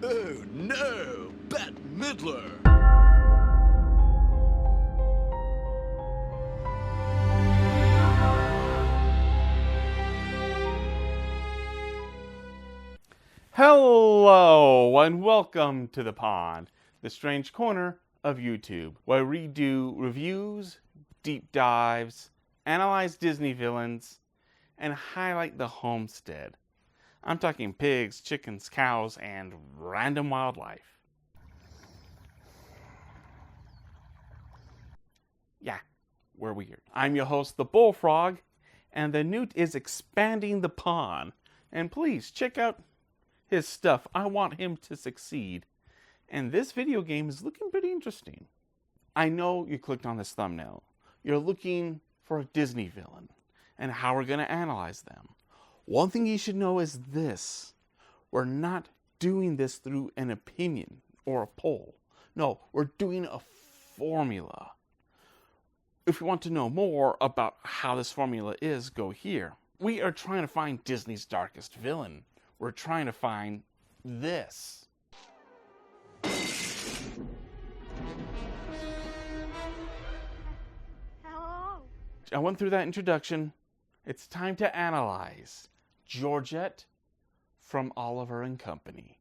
Oh no, Bette Midler! Hello and welcome to the pond, the strange corner of YouTube, where we do reviews, deep dives, analyze Disney villains, and highlight the homestead. I'm talking pigs, chickens, cows, and random wildlife. Yeah, we're weird. I'm your host, the Bullfrog, and the Newt is expanding the pond. And please check out his stuff. I want him to succeed. And this video game is looking pretty interesting. I know you clicked on this thumbnail. You're looking for a Disney villain and how we're going to analyze them. One thing you should know is this. We're not doing this through an opinion or a poll. No, we're doing a formula. If you want to know more about how this formula is, go here. We are trying to find Disney's darkest villain. We're trying to find this. Hello. I went through that introduction. It's time to analyze Georgette from Oliver and Company.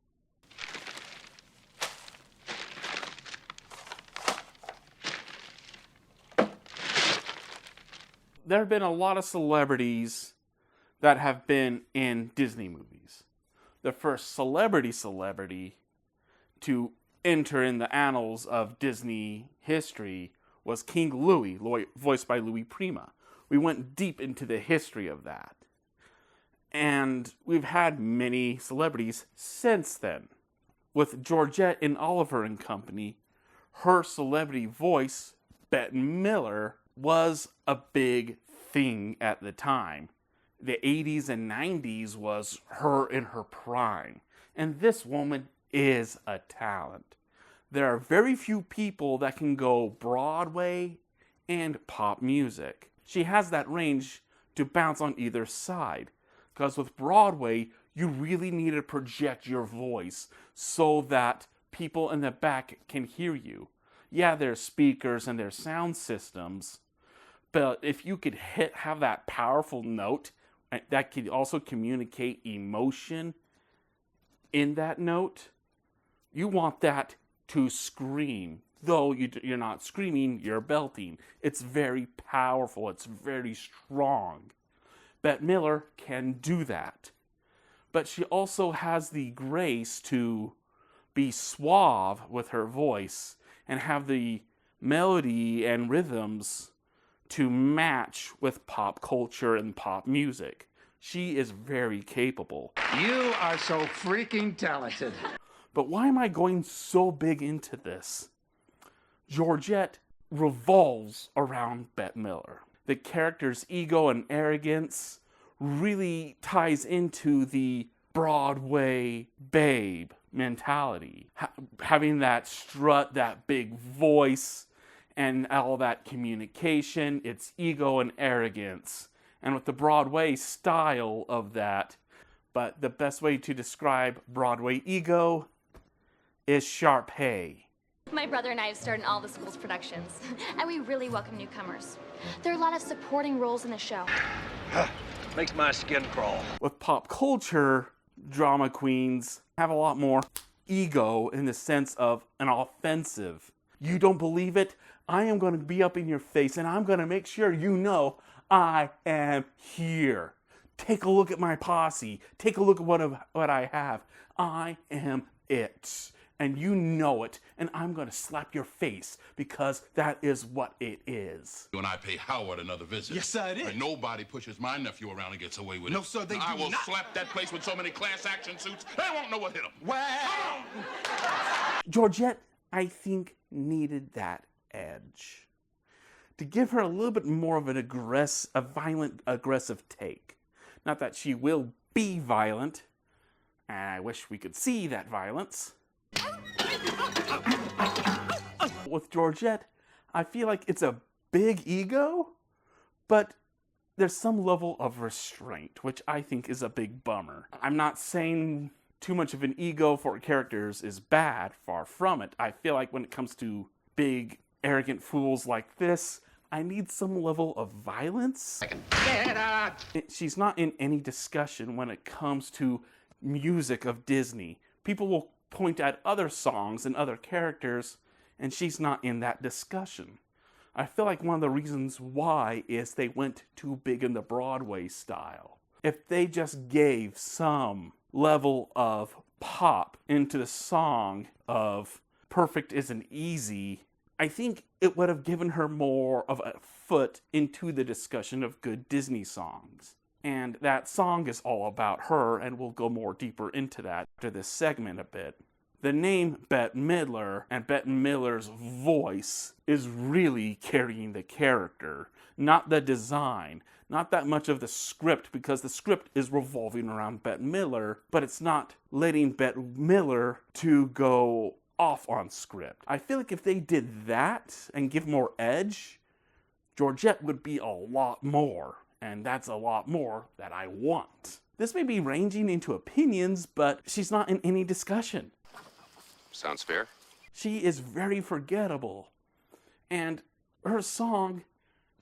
There have been a lot of celebrities that have been in Disney movies. The first celebrity to enter in the annals of Disney history was King Louis, voiced by Louis Prima. We went deep into the history of that. And we've had many celebrities since then. With Georgette in Oliver and Company, her celebrity voice, Bette Midler, was a big thing at the time. The 80s and 90s was her in her prime. And this woman is a talent. There are very few people that can go Broadway and pop music. She has that range to bounce on either side. Because with Broadway, you really need to project your voice so that people in the back can hear you. Yeah, there's speakers and there's sound systems, but if you could have that powerful note that could also communicate emotion in that note, you want that to scream. Though you're not screaming, you're belting. It's very powerful. It's very strong. Bette Midler can do that. But she also has the grace to be suave with her voice and have the melody and rhythms to match with pop culture and pop music. She is very capable. You are so freaking talented. But why am I going so big into this? Georgette revolves around Bette Midler. The character's ego and arrogance really ties into the Broadway babe mentality. Having that strut, that big voice, and all that communication, it's ego and arrogance. And with the Broadway style of that, but the best way to describe Broadway ego is Sharpay. My brother and I have starred in all the school's productions, and we really welcome newcomers. There are a lot of supporting roles in the show. Makes my skin crawl. With pop culture, drama queens have a lot more ego in the sense of an offensive. You don't believe it? I am going to be up in your face and I'm going to make sure you know I am here. Take a look at my posse. Take a look at what I have. I am it. And you know it. And I'm going to slap your face because that is what it is. When I pay Howard another visit. Yes, sir, it is. And nobody pushes my nephew around and gets away with it. No, sir, they I do will not. slap that place with so many class action suits, they won't know what hit them. Wow. Georgette, I think, needed that edge to give her a little bit more of a violent, aggressive take. Not that she will be violent. I wish we could see that violence. With Georgette, I feel like it's a big ego, but there's some level of restraint, which I think is a big bummer. I'm not saying too much of an ego for characters is bad. Far from it. I feel like when it comes to big, arrogant fools like this, I need some level of violence. She's not in any discussion when it comes to music of Disney. People will point at other songs and other characters, and she's not in that discussion. I feel like one of the reasons why is they went too big in the Broadway style. If they just gave some level of pop into the song of Perfect Isn't Easy, I think it would have given her more of a foot into the discussion of good Disney songs. And that song is all about her, and we'll go more deeper into that after this segment a bit. The name Bette Midler and Bette Midler's voice is really carrying the character, not the design, not that much of the script, because the script is revolving around Bette Midler, but it's not letting Bette Midler to go off on script. I feel like if they did that and give more edge, Georgette would be a lot more, and that's a lot more that I want. This may be ranging into opinions, but she's not in any discussion. Sounds fair. She is very forgettable, and her song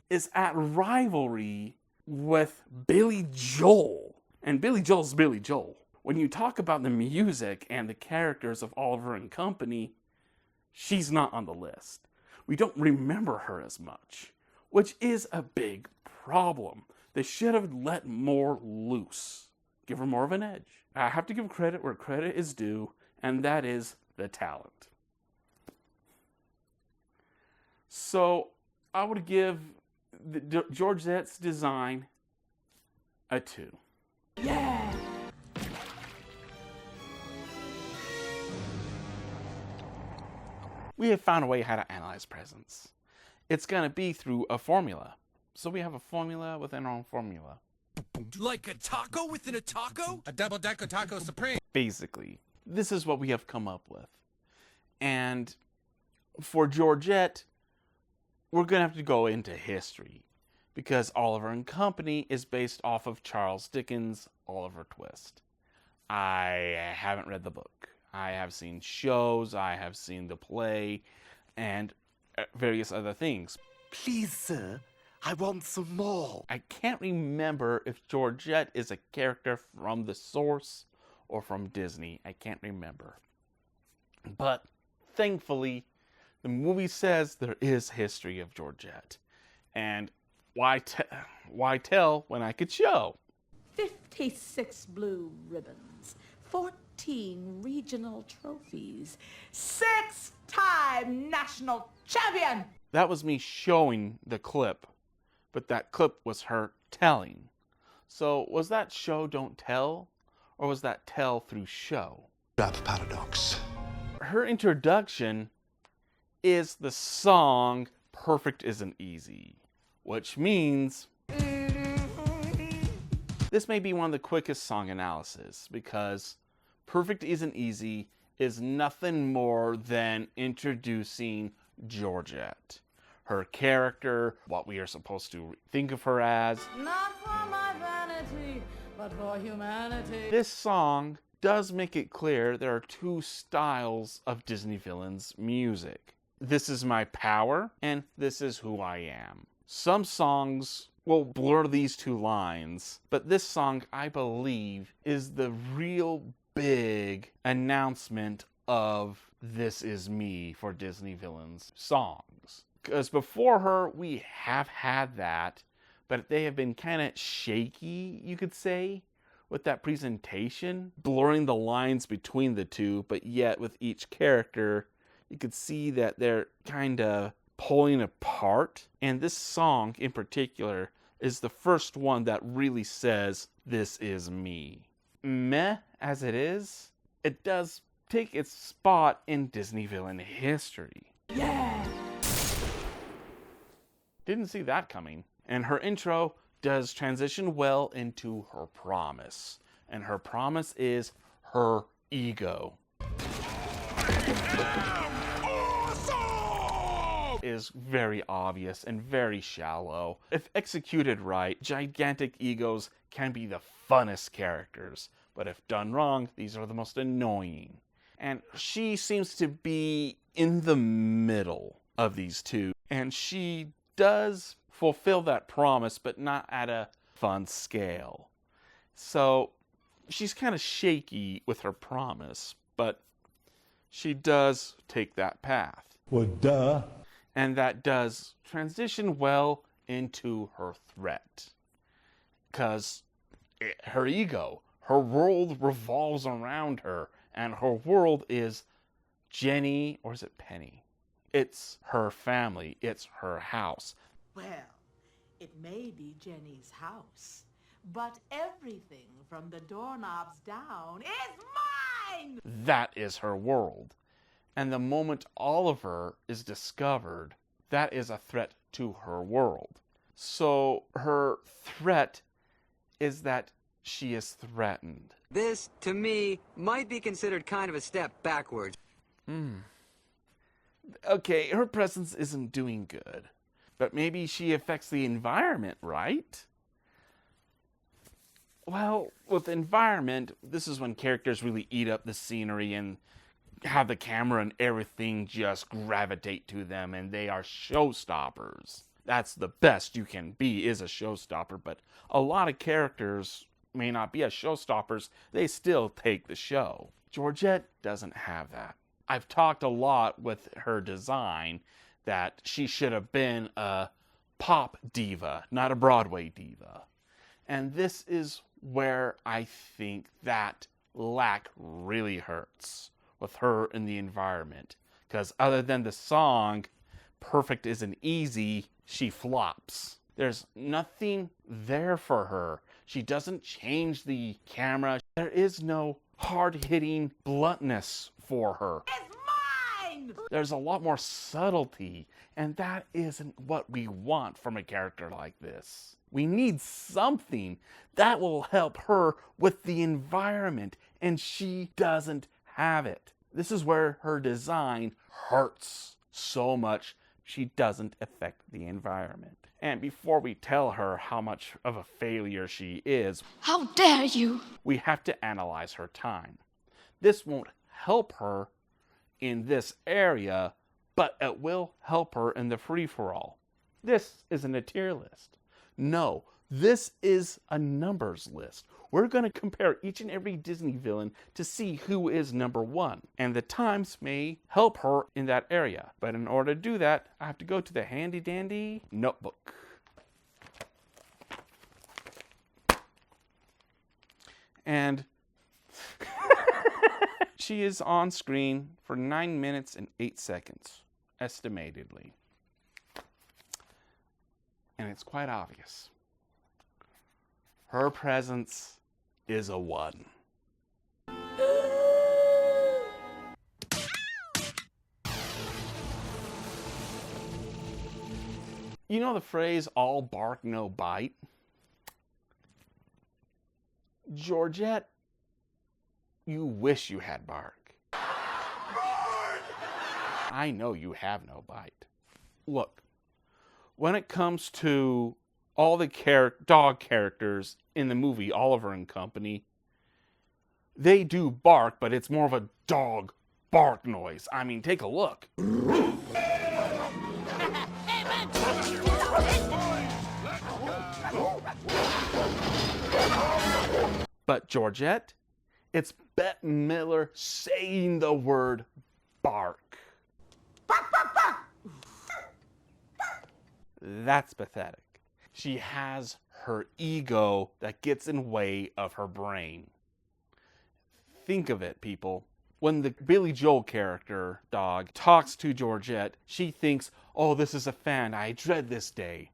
is at rivalry with Billy Joel, and Billy Joel's Billy Joel. When you talk about the music and the characters of Oliver and Company, she's not on the list. We don't remember her as much, which is a big problem. They should have let more loose. Give her more of an edge. I have to give credit where credit is due, and that is the talent. So I would give Georgette's design a 2. Yeah! We have found a way how to analyze presents. It's going to be through a formula. So we have a formula within our own formula. Like a taco within a taco? A double-decker taco supreme. Basically, this is what we have come up with. And for Georgette, we're going to have to go into history, because Oliver and Company is based off of Charles Dickens' Oliver Twist. I haven't read the book. I have seen shows, I have seen the play, and various other things. Please, sir, I want some more. I can't remember if Georgette is a character from the source or from Disney. I can't remember. But thankfully, the movie says there is history of Georgette. And why tell when I could show? 56 blue ribbons, 14 regional trophies, 6-time national champion! That was me showing the clip, but that clip was her telling. So was that show don't tell, or was that tell through show? That paradox. Her introduction is the song Perfect Isn't Easy, which means this may be one of the quickest song analysis, because Perfect Isn't Easy is nothing more than introducing Georgette, her character, what we are supposed to think of her as. Not for my vanity, but for humanity. This song does make it clear there are two styles of Disney villains' music. This is my power, and this is who I am. Some songs will blur these two lines, but this song, I believe, is the real big announcement of This Is Me for Disney villains songs. Because before her, we have had that, but they have been kind of shaky, you could say, with that presentation, blurring the lines between the two, but yet with each character, you could see that they're kind of pulling apart. And this song in particular is the first one that really says, "This is me." Meh as it is, it does take its spot in Disney villain history. Yeah! Didn't see that coming. And her intro does transition well into her promise. And her promise is her ego. Is very obvious and very shallow. If executed right, gigantic egos can be the funnest characters. But if done wrong, these are the most annoying. And she seems to be in the middle of these two. And she does fulfill that promise, but not at a fun scale. So she's kind of shaky with her promise, but she does take that path. Well, duh. And that does transition well into her threat. Because her ego, her world revolves around her, and her world is Jenny, or is it Penny? It's her family, it's her house. Well, it may be Jenny's house, but everything from the doorknobs down is mine! That is her world. And the moment Oliver is discovered, that is a threat to her world. So her threat is that she is threatened. This, to me, might be considered kind of a step backwards. Okay, her presence isn't doing good. But maybe she affects the environment, right? Well, with environment, this is when characters really eat up the scenery and have the camera and everything just gravitate to them, and they are showstoppers. That's the best you can be, is a showstopper, but a lot of characters may not be as showstoppers, they still take the show. Georgette doesn't have that. I've talked a lot with her design that she should have been a pop diva, not a Broadway diva. And this is where I think that lack really hurts with her in the environment. Because other than the song, Perfect Isn't Easy, she flops. There's nothing there for her. She doesn't change the camera. There is no hard-hitting bluntness for her. It's mine! There's a lot more subtlety, and that isn't what we want from a character like this. We need something that will help her with the environment, and she doesn't have it. This is where her design hurts so much. She doesn't affect the environment. And before we tell her how much of a failure she is, How dare you! we have to analyze her time. This won't help her in this area, but it will help her in the free-for-all. This isn't a tier list. No, this is a numbers list. We're going to compare each and every Disney villain to see who is number one. And the times may help her in that area. But in order to do that, I have to go to the handy-dandy notebook. And she is on screen for 9 minutes and 8 seconds, estimatedly. And it's quite obvious. Her presence is a 1. You know the phrase, all bark, no bite? Georgette, you wish you had bark. I know you have no bite. Look, when it comes to all the dog characters in the movie Oliver and Company, they do bark, but it's more of a dog bark noise. I mean, take a look. But Georgette, it's Bette Midler saying the word bark. That's pathetic. She has her ego that gets in the way of her brain. Think of it, people. When the Billy Joel character, dog, talks to Georgette, she thinks, oh, this is a fan. I dread this day.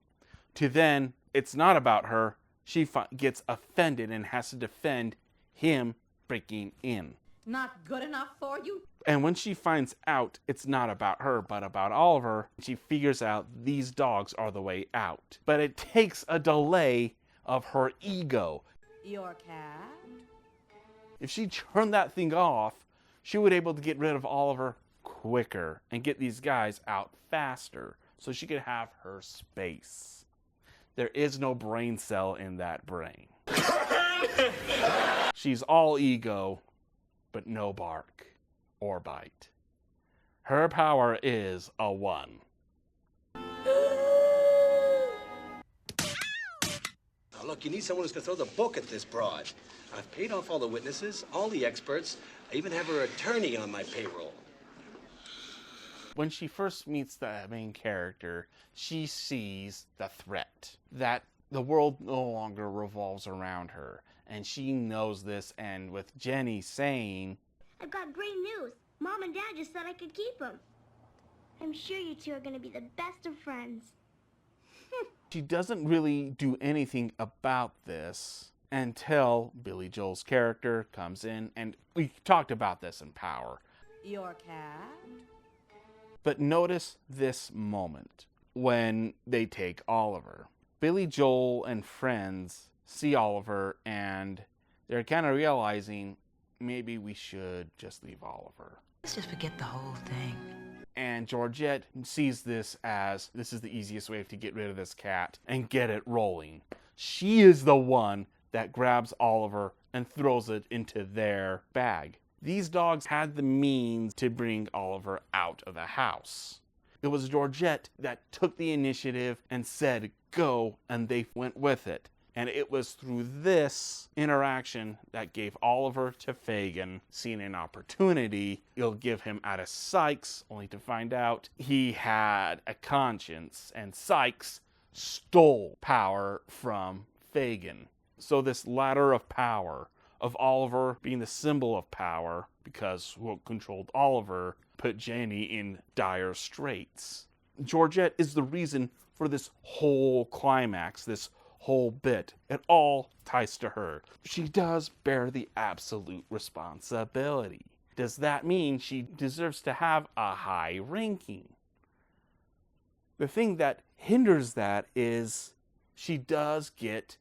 To then, it's not about her. She gets offended and has to defend him breaking in. Not good enough for you? And when she finds out it's not about her, but about Oliver, she figures out these dogs are the way out. But it takes a delay of her ego. Your cat? If she turned that thing off, she would be able to get rid of Oliver quicker and get these guys out faster so she could have her space. There is no brain cell in that brain. She's all ego, but no bark or bite. Her power is a 1. Now look, you need someone who's going to throw the book at this broad. I've paid off all the witnesses, all the experts. I even have her attorney on my payroll. When she first meets the main character, she sees the threat, that the world no longer revolves around her. And she knows this, and with Jenny saying, I've got great news. Mom and Dad just said I could keep him. I'm sure you two are going to be the best of friends. She doesn't really do anything about this until Billy Joel's character comes in, and we talked about this in Power. Your cat? But notice this moment when they take Oliver. Billy Joel and friends see Oliver, and they're kind of realizing maybe we should just leave Oliver. Let's just forget the whole thing. And Georgette sees this as this is the easiest way to get rid of this cat and get it rolling. She is the one that grabs Oliver and throws it into their bag. These dogs had the means to bring Oliver out of the house. It was Georgette that took the initiative and said, go, and they went with it. And it was through this interaction that gave Oliver to Fagin. Seeing an opportunity, it'll give him out of Sykes, only to find out he had a conscience, and Sykes stole power from Fagin. So this ladder of power, of Oliver being the symbol of power, because what controlled Oliver put Jenny in dire straits. Georgette is the reason for this whole climax, this whole bit. It all ties to her. She does bear the absolute responsibility. Does that mean she deserves to have a high ranking? The thing that hinders that is she does get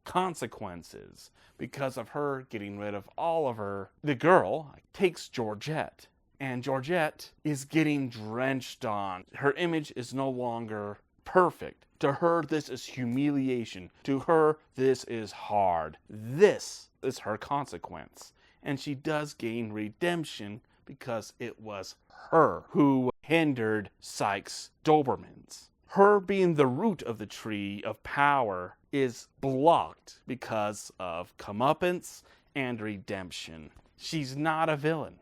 consequences because of her getting rid of Oliver. The girl takes Georgette, and Georgette is getting drenched on. Her image is no longer perfect. To her, this is humiliation. To her, this is hard. This is her consequence. And she does gain redemption because it was her who hindered Sykes Dobermans. Her being the root of the tree of power is blocked because of comeuppance and redemption. She's not a villain.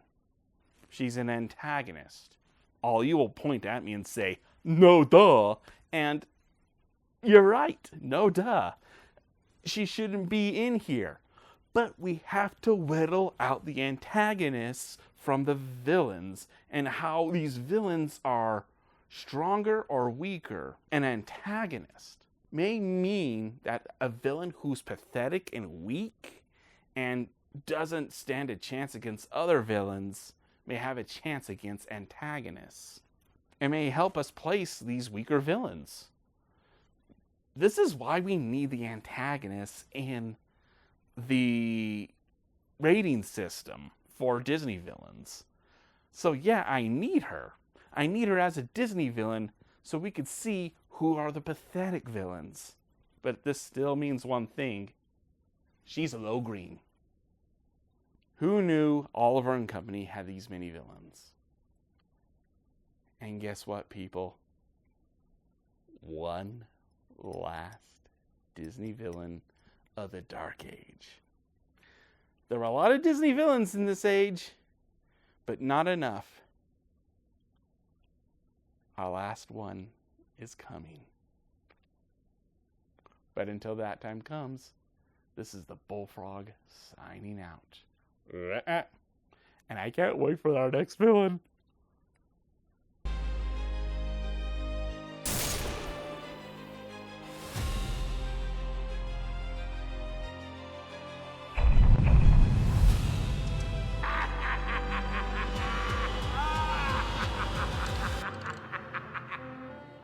She's an antagonist. All you will point at me and say, no duh, and you're right, no duh. She shouldn't be in here. But we have to whittle out the antagonists from the villains and how these villains are stronger or weaker. An antagonist may mean that a villain who's pathetic and weak and doesn't stand a chance against other villains may have a chance against antagonists. It may help us place these weaker villains. This is why we need the antagonists in the rating system for Disney villains. So yeah, I need her. I need her as a Disney villain so we could see who are the pathetic villains. But this still means one thing. She's a low green. Who knew Oliver and Company had these many villains? And guess what, people? One last Disney villain of the Dark Age. There were a lot of Disney villains in this age, but not enough. Our last one is coming. But until that time comes, this is the Bullfrog signing out. And I can't wait for our next villain.